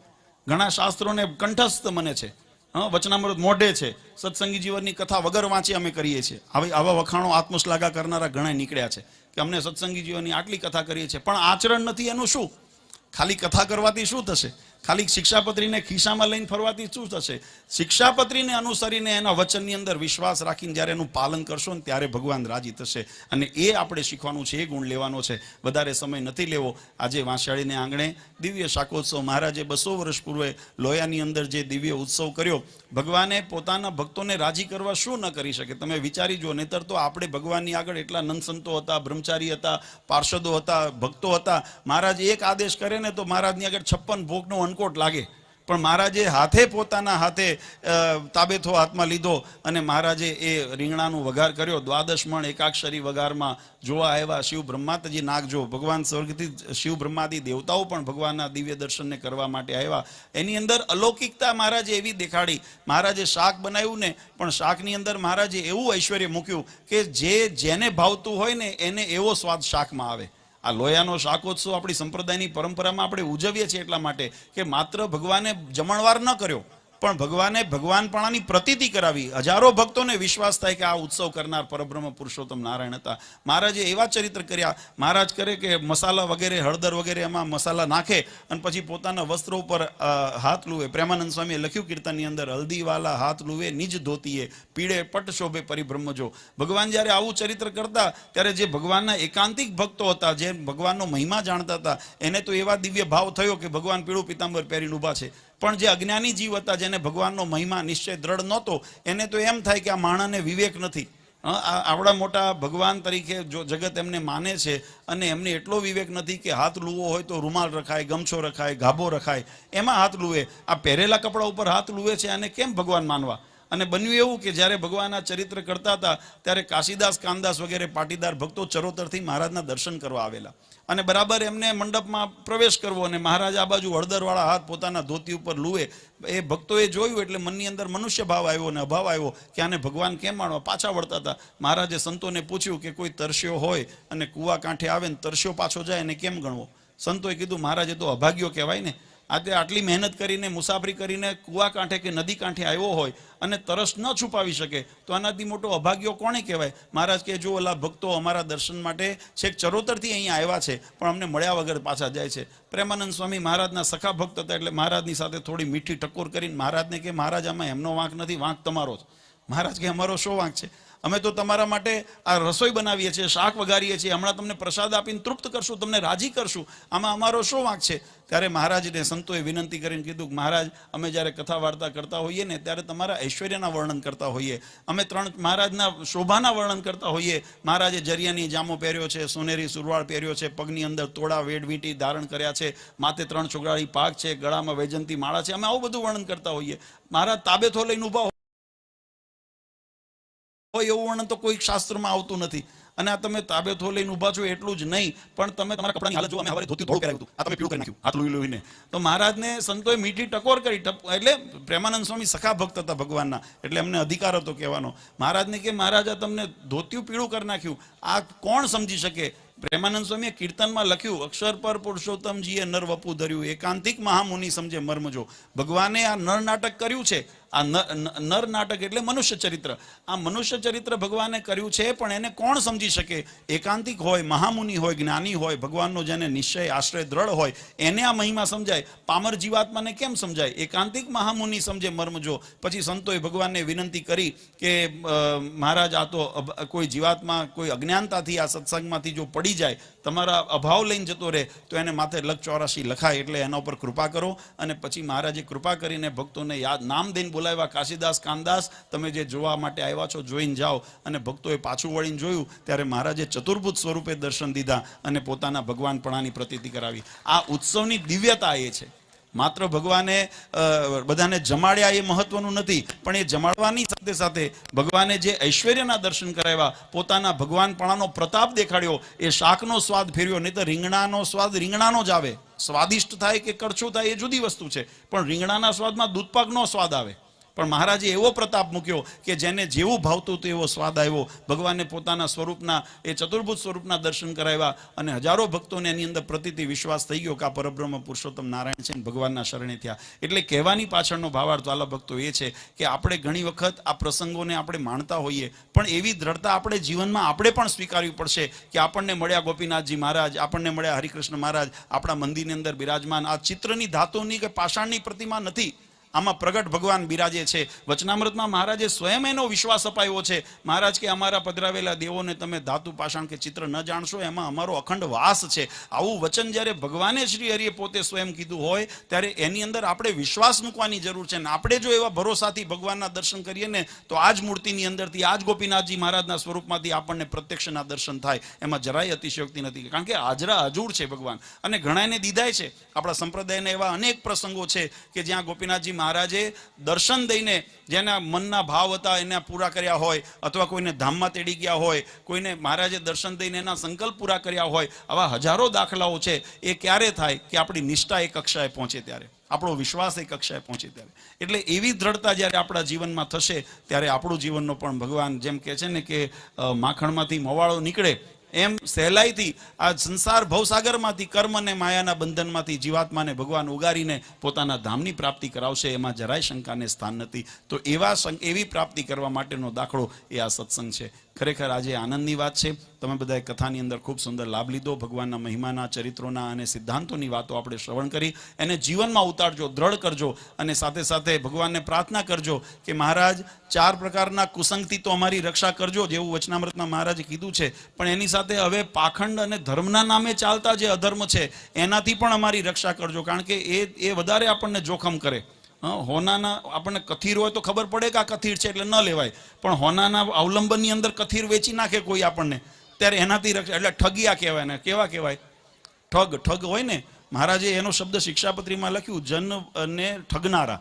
ઘણા શાસ્ત્રોને કંઠસ્થ મને છે, વચનામૃત મોઢે છે, સત્સંગી જીવનની કથા વગર વાંચી અમે કરીએ છીએ. આવા વખાણો આત્મશ્લાઘા કરનારા ઘણા નીકળ્યા છે કે અમને સત્સંગી જીવનની આટલી કથા કરીએ છીએ, પણ આચરણ નથી. એનું શું? ખાલી કથા કરવાથી શું થશે? ખાલી શિક્ષાપત્રીને ખિસ્સામાં લઈને ફરવાથી શું થશે? શિક્ષાપત્રીને અનુસરીને એના વચનની અંદર વિશ્વાસ રાખીને જ્યારે એનું પાલન કરશો ને ત્યારે ભગવાન રાજી થશે. અને એ આપણે શીખવાનું છે, એ ગુણ લેવાનો છે. વધારે સમય નથી લેવો. આજે વાંસળીને આંગણે દિવ્ય શાકોત્સવ, મહારાજે 200 વર્ષ પૂર્વે લોયાની અંદર જે દિવ્ય ઉત્સવ કર્યો, ભગવાને પોતાના ભક્તોને રાજી કરવા શું ન કરી શકે? તમે વિચારી જુઓ. નહીતર તો આપણે ભગવાનની આગળ એટલા નંદસંતો હતા, બ્રહ્મચારી હતા, પાર્ષદો હતા, ભક્તો હતા. મહારાજ એક આદેશ કરે ને તો મહારાજની આગળ 56 ભોગનો અનકોટ લાગે. પણ મહારાજે હાથે, પોતાના હાથે તાબેથો હાથમાં લીધો અને મહારાજે એ રીંગણાનું વઘાર કર્યો. 12 મણ એકાક્ષરી વઘારમાં જોવા આવ્યા શિવ બ્રહ્માજી નાગજો. ભગવાન સ્વર્ગથી શિવ બ્રહ્માદી દેવતાઓ પણ ભગવાનના દિવ્ય દર્શનને કરવા માટે આવ્યા. એની અંદર અલૌકિકતા મહારાજે એવી દેખાડી. મહારાજે શાક બનાવ્યું ને, પણ શાકની અંદર મહારાજે એવું ઐશ્વર્ય મૂક્યું કે જેને ભાવતું હોય ને એને એવો સ્વાદ શાકમાં આવે. આ લોયાનો શાકોત્સવ આપણી સંપ્રદાયની પરંપરામાં આપણે ઉજવીએ છીએ એટલા માટે કે માત્ર ભગવાને જમણવાર ન કર્યો, પણ ભગવાને ભગવાનપણાની પ્રતીતિ કરાવી. હજારો ભક્તોને વિશ્વાસ થાય કે આ ઉત્સવ કરનાર પરબ્રહ્મ પુરુષોત્તમ નારાયણ હતા. મહારાજે એવા ચરિત્ર કર્યા. મહારાજ કરે કે મસાલા વગેરે, હળદર વગેરે એમાં મસાલા નાખે અને પછી પોતાના વસ્ત્રો ઉપર હાથ લૂવે. પ્રેમાનંદ સ્વામીએ લખ્યું કીર્તનની અંદર, હલ્દીવાલા હાથ લૂવે નિજ ધોતીએ, પીળે પટ શોભે પરિબ્રહ્મજો. ભગવાન જ્યારે આવું ચરિત્ર કરતા ત્યારે જે ભગવાનના એકાંતિક ભક્તો હતા, જે ભગવાનનો મહિમા જાણતા હતા, એને તો એવા દિવ્ય ભાવ થયો કે ભગવાન પીળું પિતાંબર પહેરીને ઊભા છે. પણ જે અજ્ઞાની જીવ હતા, જેને ભગવાનનો મહિમા નિશ્ચય દ્રઢ નહોતો, એને તો એમ થાય કે આ માણસને વિવેક નથી. આવડા મોટા ભગવાન તરીકે જો જગત એમને માને છે અને એમને એટલો વિવેક નથી કે હાથ લૂવો હોય તો રૂમાલ રખાય, ગમછો રખાય, ગાભો રખાય, એમાં હાથ લૂવે. આ પહેરેલા કપડા ઉપર હાથ લૂવે છે, અને કેમ ભગવાન માનવા? અને બન્યું એવું કે જ્યારે ભગવાન આ ચરિત્ર કરતા હતા ત્યારે કાશીદાસ, કામદાસ વગેરે પાટીદાર ભક્તો ચરોતરથી મહારાજના દર્શન કરવા આવેલા. અને બરાબર એમને મંડપમાં પ્રવેશ કરવો અને મહારાજ આ બાજુ હળદરવાળા હાથ પોતાના ધોતી ઉપર લૂવે. એ ભક્તોએ જોયું એટલે મનની અંદર મનુષ્ય ભાવ આવ્યો અને અભાવ આવ્યો કે આને ભગવાન કેમ માણવા? પાછા વળતા હતા. મહારાજે સંતોને પૂછ્યું કે કોઈ તરસ્યો હોય અને કૂવા કાંઠે આવે ને તરસ્યો પાછો જાય એને કેમ ગણવો? સંતોએ કીધું મહારાજે તો અભાગ્યો કહેવાય ને. આજે આટલી મહેનત કરીને, મુસાફરી કરીને કૂવા કાંઠે કે નદી કાંઠે આવ્યો હોય અને તરસ ન છુપાવી શકે તો આનાથી મોટો અભાગ્યો કોણે કહેવાય? મહારાજ કે જો ઓલા ભક્તો અમારા દર્શન માટે છેક ચરોતરથી અહીંયા આવ્યા છે, પણ અમને મળ્યા વગર પાછા જાય છે. પ્રેમાનંદ સ્વામી મહારાજના સખા ભક્ત હતા એટલે મહારાજની સાથે થોડી મીઠી ટકોર કરીને મહારાજને કે મહારાજ આમાં એમનો વાંક નથી, વાંક તમારો જ. મહારાજ કે અમારો શો વાંક છે? અમે તો તમારા માટે આ રસોઈ બનાવીએ છીએ, શાક વઘારીએ છીએ, હમણાં તમને પ્રસાદ આપીને તૃપ્ત કરશું, તમને રાજી કરશું, આમાં અમારો શું વાંક છે? ત્યારે મહારાજને સંતોએ વિનંતી કરીને કીધું કે મહારાજ, અમે જ્યારે કથા વાર્તા કરતા હોઈએ ને ત્યારે તમારા ઐશ્વર્યના વર્ણન કરતા હોઈએ, અમે મહારાજના શોભાના વર્ણન કરતા હોઈએ. મહારાજે જરિયાની જામો પહેર્યો છે, સોનેરી સુરવાળ પહેર્યો છે, પગની અંદર તોડા વેડવીંટી ધારણ કર્યા છે, માથે 3 ચોગડાળી પાક છે, ગળામાં વૈજંતી માળા છે, અમે આવું બધું વર્ણન કરતા હોઈએ. મહારાજ તાબેથો લઈને ઊભા હોય એવું વર્ણન તો કોઈ શાસ્ત્રમાં આવતું નથી. અને આ તમે તાબેથો લઈને ઊભા છો એટલું જ નહીં, પણ તમે તમારા કપડાની હાલત જો, અમે હવારે ધોતી થોડું પહેરાવ્યું હતું, આ તમે પીળું કરી નાખ્યું હાથ લોહી લોહીને. તો મહારાજને સંતોએ મીઠી ટકોર કરી. એટલે પ્રેમાનંદ સ્વામી સખા ભક્ત હતા ભગવાનના, એટલે એમને અધિકાર હતો કહેવાનો. મહારાજને કે મહારાજ આ તમને ધોતિયું પીળું કરી નાખ્યું, આ કોણ સમજી શકે? પ્રેમાનંદ સ્વામીએ કીર્તનમાં લખ્યું, અક્ષર પર પુરુષોત્તમજીએ નર વપુ ધર્યું, એકાંતિક મહામુનિ સમજે મર્મજો. ભગવાને આ નર નાટક કર્યું છે. આ નર નાટક એટલે મનુષ્ય ચરિત્ર. આ મનુષ્ય ચરિત્ર ભગવાને કર્યું છે, પણ એને કોણ સમજી શકે? એકાંતિક હોય, મહામુનિ હોય, જ્ઞાની હોય, ભગવાનનો જેને નિશ્ચય આશ્રય દ્રઢ હોય, એને આ મહિમા સમજાય. પામર જીવાત્માને કેમ સમજાય? એકાંતિક મહામુનિ સમજે મર્મજો. પછી સંતોએ ભગવાનને વિનંતી કરી કે મહારાજ, આ તો કોઈ જીવાત્મા કોઈ અજ્ઞાનતાથી આ સત્સંગમાંથી જો પડી જાય, તમારા અભાવ લઈને જતો રહે, તો એને માથે લખ 84 લખાય, એટલે એના ઉપર કૃપા કરો. અને પછી મહારાજે કૃપા કરીને ભક્તોને યાદ નામ દઈને બોલાવ્યા, કાશીદાસ, કાનદાસ, તમે જે જોવા માટે આવ્યા છો જોઈને જાઓ. અને ભક્તોએ પાછું વળીને જોયું ત્યારે મહારાજે ચતુર્ભુજ સ્વરૂપે દર્શન દીધા અને પોતાના ભગવાનપણાની પ્રતીતિ કરાવી. આ ઉત્સવની દિવ્યતા એ છે. માત્ર ભગવાને બધાને જમાડ્યા એ મહત્વનું નથી, પણ એ જમાડવાની સાથે સાથે ભગવાને જે ઐશ્વર્યના દર્શન કરાવ્યા, પોતાના ભગવાનપણાનો પ્રતાપ દેખાડ્યો, એ શાકનો સ્વાદ ફેરવ્યો. નહીં તો રીંગણાનો સ્વાદ રીંગણાનો જ આવે, સ્વાદિષ્ટ થાય કે કડછું થાય એ જુદી વસ્તુ છે, પણ રીંગણાના સ્વાદમાં દૂધપાકનો સ્વાદ આવે. પણ મહારાજે એવો પ્રતાપ મૂક્યો કે જેને જેવું ભાવતું હતું એવો સ્વાદ આવ્યો. ભગવાને પોતાના સ્વરૂપના એ ચતુર્ભુજ સ્વરૂપના દર્શન કરાવ્યા અને હજારો ભક્તોને એની અંદર પ્રતીતિ વિશ્વાસ થઈ ગયો કે આ પરબ્રહ્મ પુરુષોત્તમ નારાયણ છે, ભગવાનના શરણે થયા. એટલે કહેવાની પાછળનો ભાવાર્થ વાલા ભક્તો એ છે કે આપણે ઘણી વખત આ પ્રસંગોને આપણે માણતા હોઈએ, પણ એવી દ્રઢતા આપણે જીવનમાં આપણે પણ સ્વીકારવી પડશે કે આપણને મળ્યા ગોપીનાથજી મહારાજ, આપણને મળ્યા હરિકૃષ્ણ મહારાજ, આપણા મંદિરની અંદર બિરાજમાન. આ ચિત્રની ધાતુની કે પાષાણની પ્રતિમા નથી, આમાં પ્રગટ ભગવાન બિરાજે છે. વચનામૃતમાં મહારાજે સ્વયં એનો વિશ્વાસ અપાયો છે. મહારાજ કે અમારા પધરાવેલા દેવોને તમે ધાતુ પાષાણ કે ચિત્ર ન જાણશો, એમાં અમારો અખંડ વાસ છે. આવું વચન જ્યારે ભગવાને શ્રી હરિએ પોતે સ્વયં કીધું હોય ત્યારે એની અંદર આપણે વિશ્વાસ મૂકવાની જરૂર છે. ને આપણે જો એવા ભરોસાથી ભગવાનના દર્શન કરીએ ને, તો આ જ મૂર્તિની અંદરથી, આ જ ગોપીનાથજી મહારાજના સ્વરૂપમાંથી આપણને પ્રત્યક્ષના દર્શન થાય. એમાં જરાય અતિશયોક્તિ નથી, કારણ કે હાજરા હજૂર છે ભગવાન. અને ઘણાને દીધાય છે. આપણા સંપ્રદાયના એવા અનેક પ્રસંગો છે કે જ્યાં ગોપીનાથજી મહારાજે દર્શન દઈને જેના મનના ભાવ હતા એને પૂરા કર્યા હોય, અથવા કોઈને ધામમાં તેડી ગયા હોય, કોઈને મહારાજે દર્શન દઈને એના સંકલ્પ પૂરા કર્યા હોય. આવા હજારો દાખલાઓ છે. એ ક્યારે થાય કે આપણી નિષ્ઠા એ કક્ષાએ પહોંચે ત્યારે, આપણો વિશ્વાસ એ કક્ષાએ પહોંચે ત્યારે. એટલે એવી દ્રઢતા જ્યારે આપણા જીવનમાં થશે ત્યારે આપણું જીવનનો પણ ભગવાન જેમ કહે છે ને કે માખણમાંથી મોવાળો નીકળે, એમ સહેલાઈથી આ સંસાર ભવસાગરમાંથી, કર્મ અને માયાના બંધનમાંથી જીવાત્માને ભગવાન ઉગારીને પોતાના ધામની પ્રાપ્તિ કરાવશે. એમાં જરાય શંકાને સ્થાન નથી. તો એવી પ્રાપ્તિ કરવા માટેનો દાખલો એ આ સત્સંગ છે. ખરેખર આજે આનંદની વાત છે. તમે બધાએ કથાની અંદર ખૂબ સુંદર લાભ લીધો. ભગવાનના મહિમાના, ચરિત્રોના અને સિદ્ધાંતોની વાતો આપણે શ્રવણ કરી. એને જીવનમાં ઉતારજો, દ્રઢ કરજો અને સાથે સાથે ભગવાનને પ્રાર્થના કરજો કે મહારાજ 4 પ્રકારના કુસંગથી તો અમારી રક્ષા કરજો, જેવું વચનામૃતમાં મહારાજે કીધું છે. પણ એની સાથે હવે પાખંડ અને ધર્મના નામે ચાલતા જે અધર્મ છે એનાથી પણ અમારી રક્ષા કરજો, કારણ કે એ વધારે આપણને જોખમ કરે. હોનાના આપણને કથીર હોય તો ખબર પડે કે આ કથીર છે એટલે ન લેવાય, પણ હોનાના અવલંબનની અંદર કથીર વેચી નાખે કોઈ આપણને, ત્યારે એનાથી રક્ષા. એટલે ઠગિયા કહેવાય ને. કેવા કહેવાય? ઠગ હોય ને. મહારાજે એનો શબ્દ શિક્ષાપત્રીમાં લખ્યું, જન અને ઠગનારા.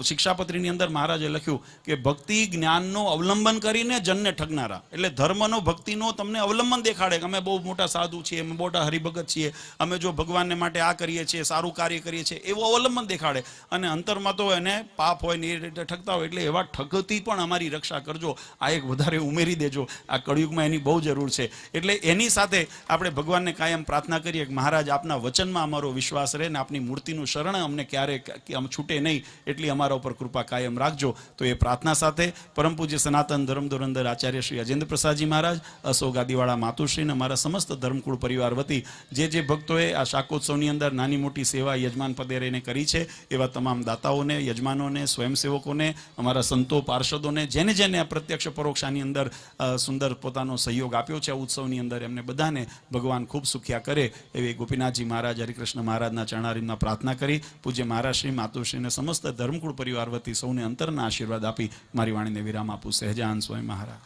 શિક્ષાપત્રીની અંદર મહારાજે લખ્યું કે ભક્તિ જ્ઞાનનો અવલંબન કરીને જનને ઠગનારા. એટલે ધર્મનો, ભક્તિનો તમને અવલંબન દેખાડે કે અમે બહુ મોટા સાધુ છીએ, અમે મોટા હરિભગત છીએ, અમે જો ભગવાનને માટે આ કરીએ છીએ, સારું કાર્ય કરીએ છીએ, એવું અવલંબન દેખાડે. અને અંતરમાં તો એને પાપ હોય ને એ રીતે ઠગતા હોય. એટલે એવા ઠગથી પણ અમારી રક્ષા કરજો. આ એક વધારે ઉમેરી દેજો. આ કળિયુગમાં એની બહુ જરૂર છે. એટલે એની સાથે આપણે ભગવાનને કાયમ પ્રાર્થના કરીએ કે મહારાજ આપના વચનમાં અમારો વિશ્વાસ રહે ને આપની મૂર્તિનું શરણ અમને ક્યારેય છૂટે નહીં, એટલી અમારા ઉપર કૃપા કાયમ રાખજો. તો એ પ્રાર્થના સાથે પરમ પૂજ્ય સનાતન ધર્મ ધોરંદર આચાર્ય શ્રી અજેન્દ્ર પ્રસાદજી મહારાજ, અશોક ગાદીવાળા માતુશ્રી અને અમારા સમસ્ત ધર્મકુળ પરિવાર વતી જે ભક્તોએ આ શાકોત્સવની અંદર નાની મોટી સેવા યજમાન પદે રહીને કરી છે, એવા તમામ દાતાઓને, યજમાનોને, સ્વયંસેવકોને, અમારા સંતો, પાર્ષદોને, જેને આ પ્રત્યક્ષ પરોક્ષાની અંદર સુંદર પોતાનો સહયોગ આપ્યો છે આ ઉત્સવની અંદર, એમને બધાને ભગવાન ખૂબ સુખ્યા કરે એવી ગોપીનાથજી મહારાજ, હરિકૃષ્ણ મહારાજના ચરણારીમાં પ્રાર્થના કરી પૂજ્ય મહારાજશ્રી, માતુશ્રીને સમસ્ત ધર્મકુળ પરિવાર વતી સૌને અંતરના આશીર્વાદ આપી મારી વાણીને વિરામ આપું. સહેજાન સ્વયં મહારાજ.